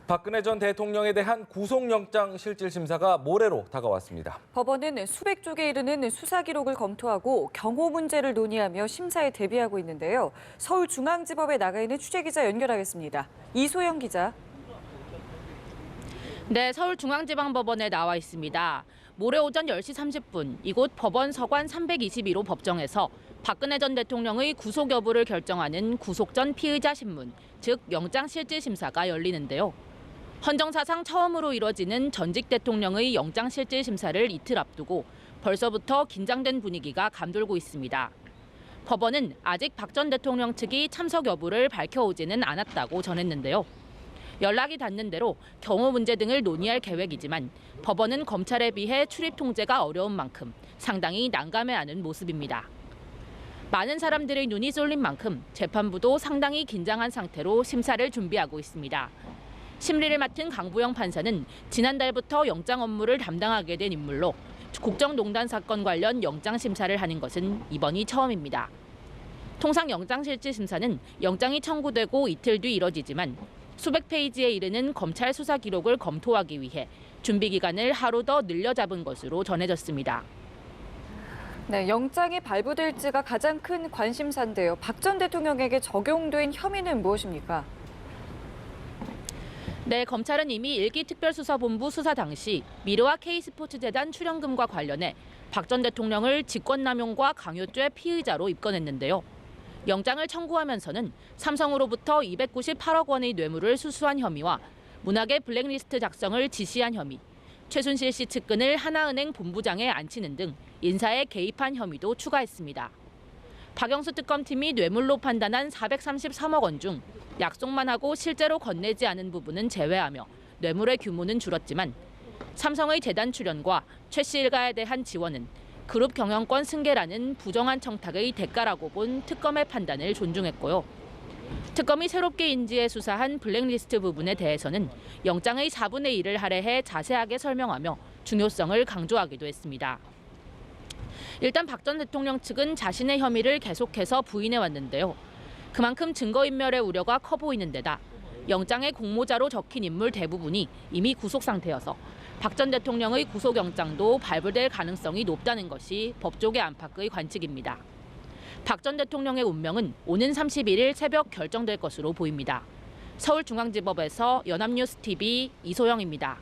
박근혜 전 대통령에 대한 구속영장 실질 심사가 모레로 다가왔습니다. 법원은 수백 쪽에 이르는 수사 기록을 검토하고 경호 문제를 논의하며 심사에 대비하고 있는데요. 서울중앙지법에 나가 있는 취재기자 연결하겠습니다. 이소영 기자. 네, 서울중앙지방법원에 나와 있습니다. 모레 오전 10시 30분 이곳 법원 서관 322호 법정에서 박근혜 전 대통령의 구속 여부를 결정하는 구속 전 피의자 신문, 즉 영장실질심사가 열리는데요. 헌정사상 처음으로 이뤄지는 전직 대통령의 영장실질심사를 이틀 앞두고 벌써부터 긴장된 분위기가 감돌고 있습니다. 법원은 아직 박 전 대통령 측이 참석 여부를 밝혀오지는 않았다고 전했는데요. 연락이 닿는 대로 경호 문제 등을 논의할 계획이지만 법원은 검찰에 비해 출입 통제가 어려운 만큼 상당히 난감해하는 모습입니다. 많은 사람들의 눈이 쏠린 만큼 재판부도 상당히 긴장한 상태로 심사를 준비하고 있습니다. 심리를 맡은 강부영 판사는 지난달부터 영장 업무를 담당하게 된 인물로 국정농단 사건 관련 영장 심사를 하는 것은 이번이 처음입니다. 통상 영장실질심사는 영장이 청구되고 이틀 뒤 이뤄지지만 수백 페이지에 이르는 검찰 수사 기록을 검토하기 위해 준비 기간을 하루 더 늘려 잡은 것으로 전해졌습니다. 네, 영장이 발부될지가 가장 큰 관심사인데요. 박 전 대통령에게 적용된 혐의는 무엇입니까? 네, 검찰은 이미 1기 특별수사본부 수사 당시 미르와 K스포츠재단 출연금과 관련해 박 전 대통령을 직권남용과 강요죄 피의자로 입건했는데요. 영장을 청구하면서는 삼성으로부터 298억 원의 뇌물을 수수한 혐의와 문학의 블랙리스트 작성을 지시한 혐의, 최순실 씨 측근을 하나은행 본부장에 앉히는 등 인사에 개입한 혐의도 추가했습니다. 박영수 특검팀이 뇌물로 판단한 433억 원 중 약속만 하고 실제로 건네지 않은 부분은 제외하며 뇌물의 규모는 줄었지만 삼성의 재단 출연과 최 씨 일가에 대한 지원은 그룹 경영권 승계라는 부정한 청탁의 대가라고 본 특검의 판단을 존중했고요. 특검이 새롭게 인지해 수사한 블랙리스트 부분에 대해서는 영장의 4분의 1을 할애해 자세하게 설명하며 중요성을 강조하기도 했습니다. 일단 박 전 대통령 측은 자신의 혐의를 계속해서 부인해 왔는데요. 그만큼 증거인멸의 우려가 커 보이는 데다 영장의 공모자로 적힌 인물 대부분이 이미 구속 상태여서 박 전 대통령의 구속영장도 발부될 가능성이 높다는 것이 법조계 안팎의 관측입니다. 박 전 대통령의 운명은 오는 31일 새벽 결정될 것으로 보입니다. 서울중앙지법에서 연합뉴스TV 이소영입니다.